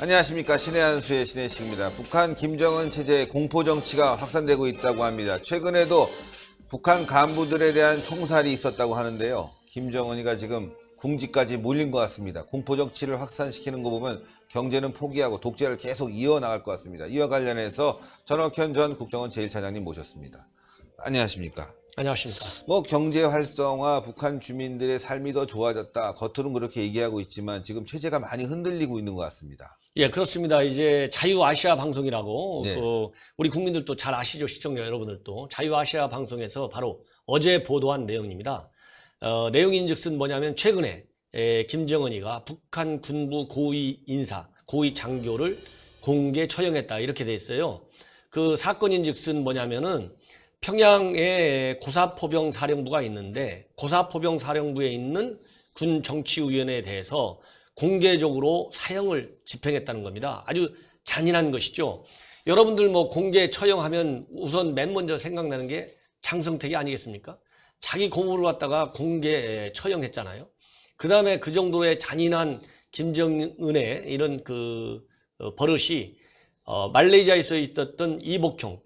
안녕하십니까. 신의 한수의 신혜식입니다. 북한 김정은 체제의 공포정치가 확산되고 있다고 합니다. 최근에도 북한 간부들에 대한 총살이 있었다고 하는데요. 김정은이가 지금 궁지까지 몰린 것 같습니다. 공포정치를 확산시키는 거 보면 경제는 포기하고 독재를 계속 이어나갈 것 같습니다. 이와 관련해서 전억현 전 국정원 제1차장님 모셨습니다. 안녕하십니까. 안녕하십니까. 경제 활성화, 북한 주민들의 삶이 더 좋아졌다. 겉으로는 그렇게 얘기하고 있지만 지금 체제가 많이 흔들리고 있는 것 같습니다. 예, 그렇습니다. 이제 자유아시아 방송이라고 네. 우리 국민들도 잘 아시죠, 시청자 여러분들도. 자유아시아 방송에서 바로 어제 보도한 내용입니다. 내용인즉슨 뭐냐면 최근에 김정은이가 북한 군부 고위 인사, 고위 장교를 공개 처형했다 이렇게 돼 있어요. 그 사건인즉슨 뭐냐면은 평양에 고사포병 사령부가 있는데 고사포병 사령부에 있는 군 정치위원회에 대해서 공개적으로 사형을 집행했다는 겁니다. 아주 잔인한 것이죠. 여러분들 공개 처형하면 우선 맨 먼저 생각나는 게 장성택이 아니겠습니까? 자기 고모를 갖다가 공개 처형했잖아요. 그 다음에 그 정도의 잔인한 김정은의 이런 버릇이 말레이시아에서 있었던 이복형,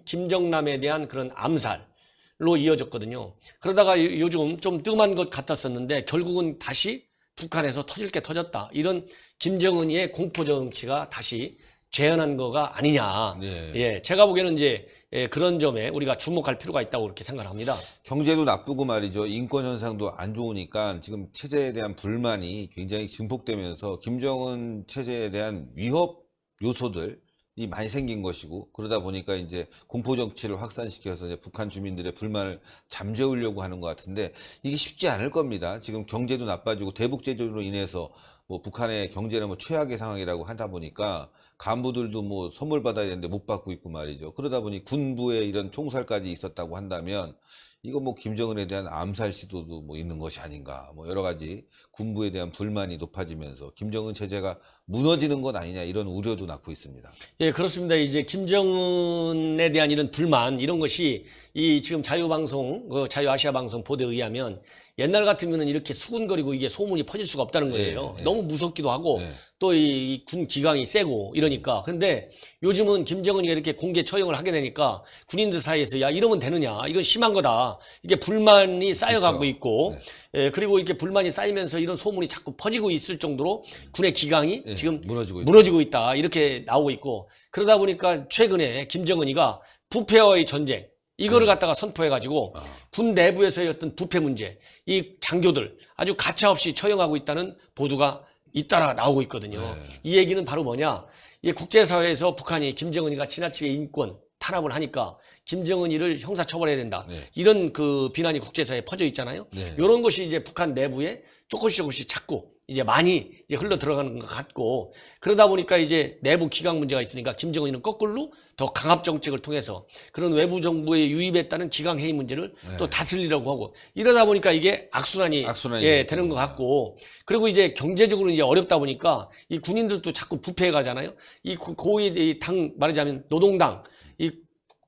김정남에 대한 그런 암살로 이어졌거든요. 그러다가 요즘 좀 뜸한 것 같았었는데 결국은 다시 북한에서 터질 게 터졌다. 이런 김정은이의 공포정치가 다시 재현한 거가 아니냐. 네. 예, 제가 보기에는 이제 그런 점에 우리가 주목할 필요가 있다고 그렇게 생각합니다. 경제도 나쁘고 말이죠. 인권 현상도 안 좋으니까 지금 체제에 대한 불만이 굉장히 증폭되면서 김정은 체제에 대한 위협 요소들이 많이 생긴 것이고, 그러다 보니까 이제 공포정치를 확산시켜서 이제 북한 주민들의 불만을 잠재우려고 하는 것 같은데 이게 쉽지 않을 겁니다. 지금 경제도 나빠지고 대북제재로 인해서 북한의 경제는 최악의 상황이라고 하다 보니까 간부들도 선물 받아야 되는데 못 받고 있고 말이죠. 그러다 보니 군부에 이런 총살까지 있었다고 한다면 이거 김정은에 대한 암살 시도도 있는 것이 아닌가. 여러 가지 군부에 대한 불만이 높아지면서 김정은 체제가 무너지는 건 아니냐 이런 우려도 낳고 있습니다. 예, 그렇습니다. 이제 김정은에 대한 이런 불만, 이런 것이 이 지금 자유방송, 자유아시아 방송 보도에 의하면 옛날 같으면은 이렇게 수군거리고 이게 소문이 퍼질 수가 없다는 거예요. 네. 너무 무섭기도 하고 네. 또 이 군 기강이 세고 이러니까. 근데 요즘은 김정은이가 이렇게 공개 처형을 하게 되니까 군인들 사이에서 야, 이러면 되느냐. 이건 심한 거다. 이게 불만이 쌓여가고 그렇죠. 있고. 네. 예, 그리고 이렇게 불만이 쌓이면서 이런 소문이 자꾸 퍼지고 있을 정도로 군의 기강이 네, 지금 무너지고 있다. 이렇게 나오고 있고. 그러다 보니까 최근에 김정은이가 부패와의 전쟁, 이거를 갖다가 선포해가지고 군 내부에서의 어떤 부패 문제, 이 장교들 아주 가차없이 처형하고 있다는 보도가 잇따라 나오고 있거든요. 네. 이 얘기는 바로 뭐냐? 이 국제사회에서 북한이 김정은이가 지나치게 인권 탄압을 하니까 김정은이를 형사처벌해야 된다. 네. 이런 비난이 국제사회에 퍼져 있잖아요. 네. 이런 것이 이제 북한 내부에 조금씩 자꾸 이제 많이 이제 흘러 들어가는 것 같고, 그러다 보니까 이제 내부 기강 문제가 있으니까 김정은이는 거꾸로 더 강압 정책을 통해서 그런 외부 정부의 유입에 따른 기강 해임 문제를 또 다스리려고 하고, 이러다 보니까 이게 악순환이 되는 것 같고, 그리고 이제 경제적으로 이제 어렵다 보니까 이 군인들도 자꾸 부패해 가잖아요. 이 고위 당 말하자면 노동당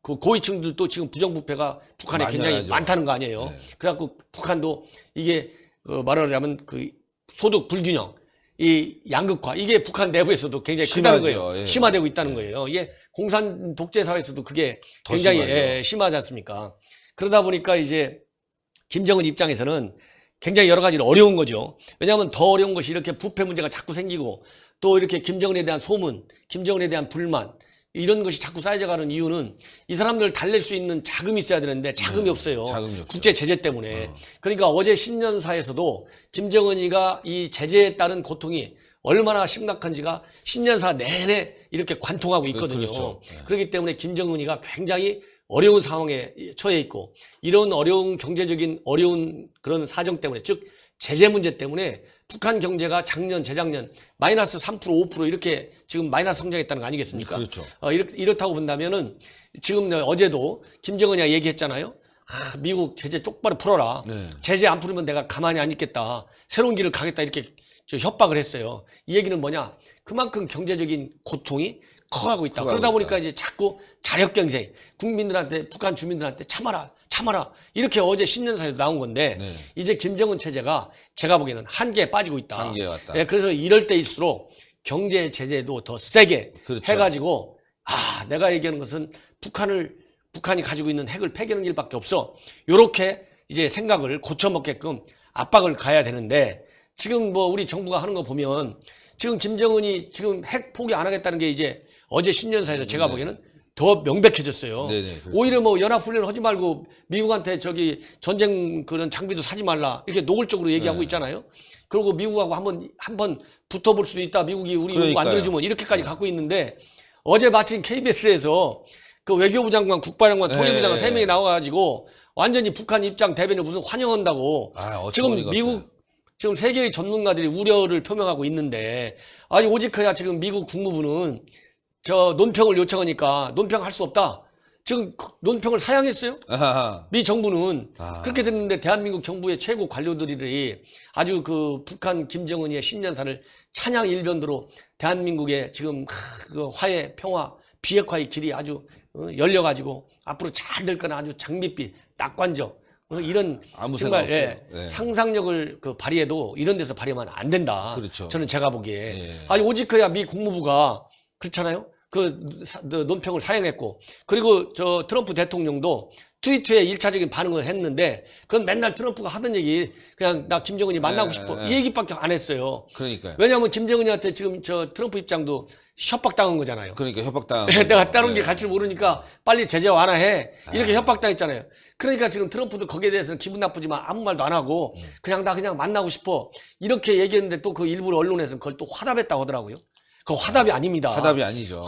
그 고위층들도 지금 부정부패가 북한에 굉장히 하죠. 많다는 거 아니에요. 네. 그래갖고 북한도 이게 말하자면 소득 불균형, 이 양극화, 이게 북한 내부에서도 굉장히 크다는 거예요. 예. 심화되고 있다는 거예요. 이게 공산 독재 사회에서도 그게 굉장히 심하지 않습니까? 그러다 보니까 이제 김정은 입장에서는 굉장히 여러 가지로 어려운 거죠. 왜냐하면 더 어려운 것이 이렇게 부패 문제가 자꾸 생기고 또 이렇게 김정은에 대한 소문, 김정은에 대한 불만, 이런 것이 자꾸 쌓여가는 이유는 이 사람들 달랠 수 있는 자금이 있어야 되는데 자금이 없어요. 국제 제재 때문에. 그러니까 어제 신년사에서도 김정은이가 이 제재에 따른 고통이 얼마나 심각한지가 신년사 내내 이렇게 관통하고 있거든요. 그렇죠. 그렇기 때문에 김정은이가 굉장히 어려운 상황에 처해 있고, 이런 어려운 경제적인 어려운 그런 사정 때문에, 즉 제재 문제 때문에 북한 경제가 작년, 재작년 마이너스 3%, 5% 이렇게 지금 마이너스 성장했다는 거 아니겠습니까? 그렇죠. 이렇다고 본다면은 지금 어제도 김정은이가 얘기했잖아요. 미국 제재 똑바로 풀어라. 네. 제재 안 풀면 내가 가만히 안 있겠다. 새로운 길을 가겠다. 이렇게 협박을 했어요. 이 얘기는 뭐냐? 그만큼 경제적인 고통이 커가고 있다. 그러다 보니까 이제 자꾸 자력경쟁, 국민들한테, 북한 주민들한테 참아라. 이렇게 어제 신년사에서 나온 건데, 네. 이제 김정은 체제가 제가 보기에는 한계에 빠지고 있다. 한계에 왔다. 네, 그래서 이럴 때일수록 경제 제재도 더 세게 그렇죠. 해가지고 내가 얘기하는 것은 북한이 가지고 있는 핵을 폐기하는 일밖에 없어. 요렇게 이제 생각을 고쳐먹게끔 압박을 가야 되는데 지금 뭐 우리 정부가 하는 거 보면 지금 김정은이 지금 핵 포기 안 하겠다는 게 이제 어제 신년사에서 제가 네. 보기에는 더 명백해졌어요. 네네, 그렇습니다. 오히려 뭐 연합훈련 하지 말고 미국한테 저기 전쟁 그런 장비도 사지 말라 이렇게 노골적으로 얘기하고 네. 있잖아요. 그리고 미국하고 한번 붙어볼 수도 있다. 미국이 우리 요구 안 그러니까요. 들어주면 이렇게까지 갖고 있는데 어제 마침 KBS에서 그 외교부 장관, 국방장관, 통일부 장관 네. 3명이 나와가지고 완전히 북한 입장 대변을 무슨 환영한다고 지금 어처구니가 미국 없어요. 지금 세계의 전문가들이 우려를 표명하고 있는데 아니 오직해야 지금 미국 국무부는 저 논평을 요청하니까 논평할 수 없다. 지금 논평을 사양했어요. 아하. 미 정부는 아. 그렇게 됐는데 대한민국 정부의 최고 관료들이 아주 그 북한 김정은이의 신년사를 찬양 일변도로 대한민국의 지금 그 화해, 평화, 비핵화의 길이 아주 열려가지고 앞으로 잘 될 거나 아주 장밋빛, 낙관적 이런 아무 정말 생각 없어요. 네. 상상력을 그 발휘해도 이런 데서 발휘하면 안 된다. 그렇죠. 저는 제가 보기에 예. 아니 오직해야 미 국무부가 그렇잖아요. 그 논평을 사양했고 그리고 저 트럼프 대통령도 트위터에 1차적인 반응을 했는데 그건 맨날 트럼프가 하던 얘기 그냥 나 김정은이 만나고 싶어 이 얘기밖에 안 했어요. 그러니까요. 왜냐하면 김정은이한테 지금 저 트럼프 입장도 협박당한 거잖아요. 그러니까 협박당. 내가 다른 게 네. 갈 줄 모르니까 빨리 제재 완화해 이렇게 협박당했잖아요. 그러니까 지금 트럼프도 거기에 대해서는 기분 나쁘지만 아무 말도 안 하고 그냥 나 그냥 만나고 싶어 이렇게 얘기했는데 또 그 일부 언론에서는 그걸 또 화답했다고 하더라고요. 그거 화답이 아닙니다. 화답이 아니죠.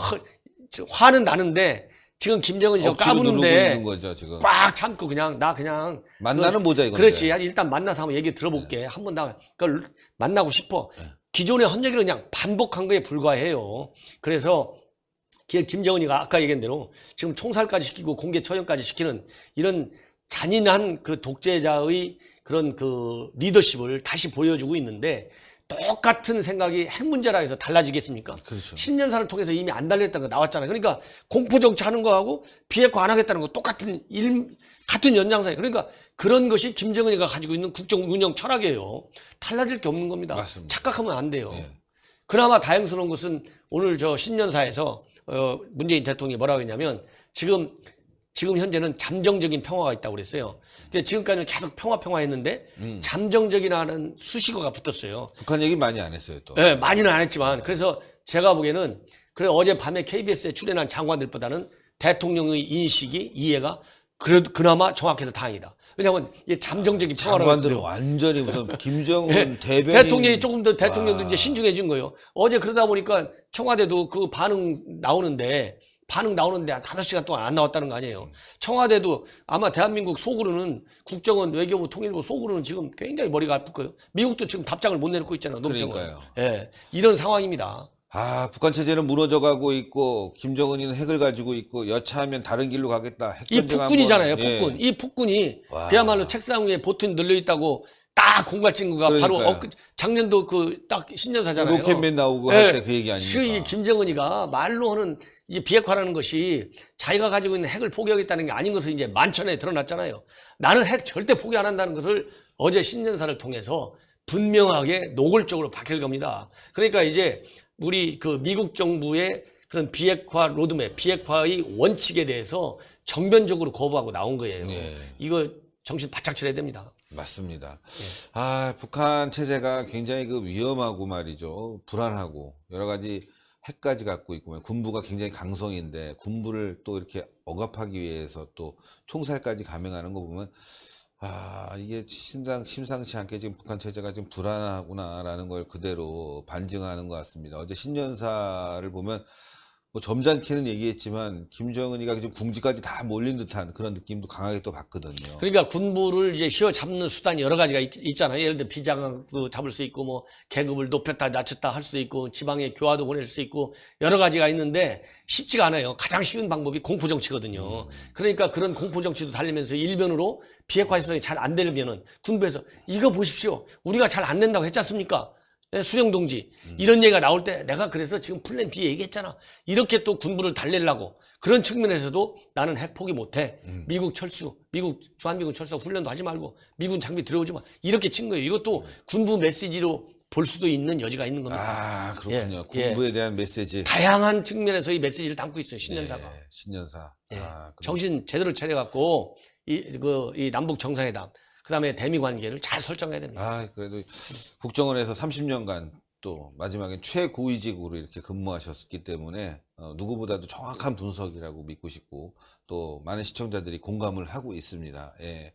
화는 나는데 지금 김정은이 저 억지로 누르고 까부는데 있는 거죠 지금. 꽉 참고 그냥 나 그냥 만나는 보자 이건데. 그렇지. 일단 만나서 한번 얘기 들어볼게. 한번 나 그걸 만나고 싶어. 기존의 헌 얘기를 그냥 반복한 거에 불과해요. 그래서 김정은이가 아까 얘기한 대로 지금 총살까지 시키고 공개 처형까지 시키는 이런 잔인한 그 독재자의 그런 그 리더십을 다시 보여주고 있는데 똑같은 생각이 핵 문제라 해서 달라지겠습니까? 그렇죠. 신년사를 통해서 이미 안 달렸다는 거 나왔잖아요. 그러니까 공포정치 하는 거하고 비핵화 안 하겠다는 거 똑같은 같은 연장사예요. 그러니까 그런 것이 김정은이가 가지고 있는 국정 운영 철학이에요. 달라질 게 없는 겁니다. 맞습니다. 착각하면 안 돼요. 예. 그나마 다행스러운 것은 오늘 저 신년사에서 문재인 대통령이 뭐라고 했냐면 지금 현재는 잠정적인 평화가 있다고 그랬어요. 근데 지금까지는 계속 평화 했는데 잠정적이라는 수식어가 붙었어요. 북한 얘기 많이 안 했어요 또. 네, 많이는 안 했지만 그래서 제가 보기에는 그래 어제 밤에 KBS에 출연한 장관들보다는 대통령의 인식이 이해가 그래도 그나마 정확해서 다행이다. 왜냐하면 이게 잠정적인 평화라고 장관들은 그래요. 완전히 무슨 김정은 네, 대변인. 대통령이 조금 더 대통령도 와. 이제 신중해진 거예요. 어제 그러다 보니까 청와대도 그 반응 나오는데 한 5시간 동안 안 나왔다는 거 아니에요. 청와대도 아마 대한민국 속으로는 국정원, 외교부, 통일부 속으로는 지금 굉장히 머리가 아플 거예요. 미국도 지금 답장을 못 내놓고 있잖아요. 논평을. 그러니까요. 예, 이런 상황입니다. 북한 체제는 무너져가고 있고 김정은이는 핵을 가지고 있고 여차하면 다른 길로 가겠다. 핵 이 전쟁 폭군이잖아요. 한번, 예. 폭군. 이 폭군이 와. 그야말로 책상 위에 버튼 늘려 있다고 딱 공갈 찍은 거가 바로 그러니까요. 작년도 그 딱 신년사잖아요. 로켓맨 나오고 할 때 그 얘기 지금 이 아닙니까? 김정은이가 말로 하는 이 비핵화라는 것이 자기가 가지고 있는 핵을 포기하겠다는 게 아닌 것을 이제 만천에 드러났잖아요. 나는 핵 절대 포기 안 한다는 것을 어제 신년사를 통해서 분명하게 노골적으로 밝힐 겁니다. 그러니까 이제 우리 그 미국 정부의 그런 비핵화 로드맵, 비핵화의 원칙에 대해서 전면적으로 거부하고 나온 거예요. 네. 이거 정신 바짝 차려야 됩니다. 맞습니다. 예. 북한 체제가 굉장히 그 위험하고 말이죠. 불안하고 여러 가지 핵까지 갖고 있고 군부가 굉장히 강성인데 군부를 또 이렇게 억압하기 위해서 또 총살까지 감행하는 거 보면 이게 심상치 않게 지금 북한 체제가 지금 불안하구나라는 걸 그대로 반증하는 것 같습니다. 어제 신년사를 보면 뭐 점잖게는 얘기했지만 김정은이가 지금 궁지까지 다 몰린 듯한 그런 느낌도 강하게 또 받거든요. 그러니까 군부를 이제 휘어잡는 수단이 여러 가지가 있잖아요. 예를 들어 비장도 잡을 수 있고 뭐 계급을 높였다 낮췄다 할 수 있고 지방에 교화도 보낼 수 있고 여러 가지가 있는데 쉽지가 않아요. 가장 쉬운 방법이 공포정치거든요. 그러니까 그런 공포정치도 달리면서 일변으로 비핵화 해석이 잘 안 되면은 군부에서 이거 보십시오. 우리가 잘 안 된다고 했지 않습니까? 수령동지 이런 얘기가 나올 때 내가 그래서 지금 플랜 B 얘기했잖아. 이렇게 또 군부를 달래려고 그런 측면에서도 나는 핵 포기 못해. 미국 철수, 주한미군 철수 훈련도 하지 말고 미군 장비 들여오지 마. 이렇게 친 거예요. 이것도 군부 메시지로 볼 수도 있는 여지가 있는 겁니다. 아, 그렇군요. 예, 군부에 대한 메시지. 다양한 측면에서 이 메시지를 담고 있어요. 신년사가. 예, 신년사. 예. 아, 정신 제대로 차려갖고 이 남북 정상회담, 그다음에 대미 관계를 잘 설정해야 됩니다. 아, 그래도 국정원에서 30년간 또 마지막엔 최고위직으로 이렇게 근무하셨기 때문에 누구보다도 정확한 분석이라고 믿고 싶고 또 많은 시청자들이 공감을 하고 있습니다. 예.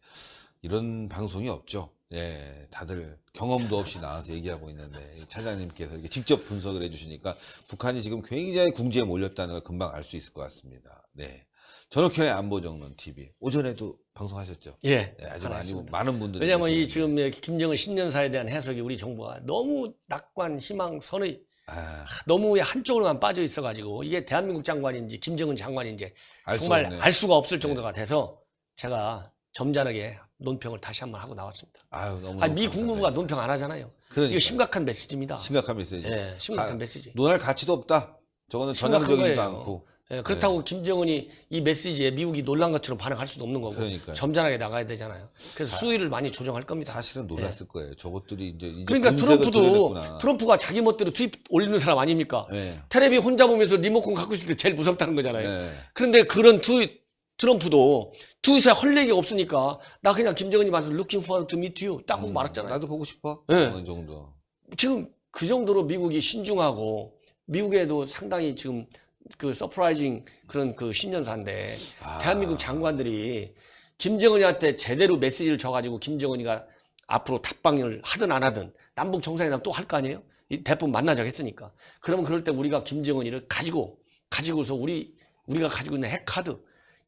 이런 방송이 없죠. 예, 다들 경험도 없이 나와서 얘기하고 있는데 이 차장님께서 이렇게 직접 분석을 해주시니까 북한이 지금 굉장히 궁지에 몰렸다는 걸 금방 알 수 있을 것 같습니다. 네, 전옥현의 안보정론 TV 오전에도 방송하셨죠? 예, 네, 아주 하나 많이 있습니다. 많은 분들이 왜냐하면 이 보시는데. 지금 김정은 신년사에 대한 해석이 우리 정부가 너무 낙관, 희망, 선의 아, 너무 한쪽으로만 빠져 있어가지고 이게 대한민국 장관인지 김정은 장관인지 알 수 정말 없네요. 알 수가 없을 정도가 돼서 제가 점잖게 논평을 다시 한번 하고 나왔습니다. 아유, 너무 아니, 미 국무부가 논평 안 하잖아요. 그러니까요. 이거 심각한 메시지입니다. 심각한 메시지. 예, 심각한 메시지. 논할 가치도 없다. 저거는 심각한 전향적이지도 거예요. 않고. 예, 그렇다고 김정은이 이 메시지에 미국이 놀란 것처럼 반응할 수도 없는 거고 그러니까요. 점잖하게 나가야 되잖아요. 그래서 수위를 많이 조정할 겁니다. 사실은 놀랐을 거예요. 저것들이 이제 그러니까 본색을 드러냈구나. 트럼프가 자기 멋대로 트윗 올리는 사람 아닙니까? 네. 테레비 혼자 보면서 리모컨 갖고 있을 때 제일 무섭다는 거잖아요. 네. 그런데 그런 트럼프도 트윗에 할 얘기가 없으니까 나 그냥 김정은이 말해서 looking forward to meet you 딱 하고 말았잖아요. 나도 보고 싶어. 네. 어느 정도. 지금 그 정도로 미국이 신중하고 미국에도 상당히 지금 그 서프라이징 그런 그 신년사인데 대한민국 장관들이 김정은이한테 제대로 메시지를 줘가지고 김정은이가 앞으로 탑방을 하든 안 하든 남북 정상회담 또 할 거 아니에요? 이 대법원 만나자고 했으니까. 그러면 그럴 때 우리가 김정은이를 가지고서 우리가 가지고 있는 핵카드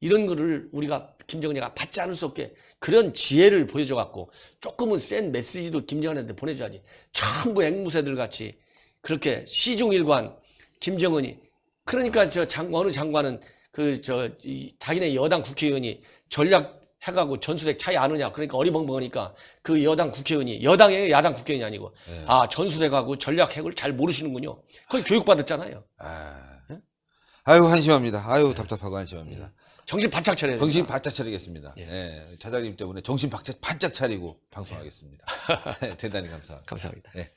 이런 거를 우리가 김정은이가 받지 않을 수 없게 그런 지혜를 보여줘갖고 조금은 센 메시지도 김정은한테 보내줘야지. 전부 앵무새들 같이 그렇게 시중일관 김정은이 그러니까 어느 장관은 자기네 여당 국회의원이 전략 해가고 전술핵 차이 안 오냐. 그러니까 어리벙벙하니까 그 여당 국회의원이 여당이에요, 야당 국회의원이 아니고 네. 전술핵하고 전략 핵을 잘 모르시는군요. 거의 교육받았잖아요. 아유, 한심합니다. 아유, 답답하고 한심합니다. 정신 바짝 차려야 돼요. 정신 바짝 차리겠습니다. 예, 차장님 때문에 정신 바짝 차리고 방송하겠습니다. 대단히 감사합니다. 감사합니다. 예.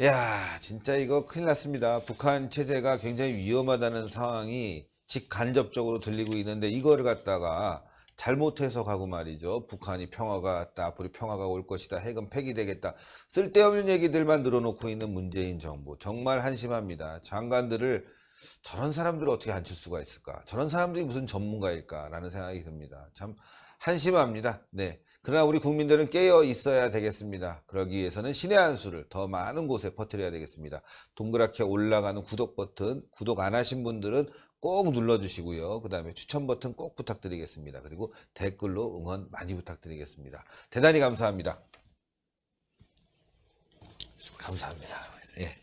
야, 진짜 이거 큰일 났습니다. 북한 체제가 굉장히 위험하다는 상황이 직간접적으로 들리고 있는데 이거를 갖다가 잘못해서 가고 말이죠. 북한이 평화가 왔다. 앞으로 평화가 올 것이다. 핵은 폐기되겠다. 쓸데없는 얘기들만 늘어놓고 있는 문재인 정부. 정말 한심합니다. 장관들을 저런 사람들을 어떻게 앉힐 수가 있을까? 저런 사람들이 무슨 전문가일까라는 생각이 듭니다. 참 한심합니다. 네. 그러나 우리 국민들은 깨어 있어야 되겠습니다. 그러기 위해서는 신의 한 수를 더 많은 곳에 퍼뜨려야 되겠습니다. 동그랗게 올라가는 구독 버튼, 구독 안 하신 분들은 꼭 눌러주시고요. 그 다음에 추천 버튼 꼭 부탁드리겠습니다. 그리고 댓글로 응원 많이 부탁드리겠습니다. 대단히 감사합니다. 감사합니다. 예.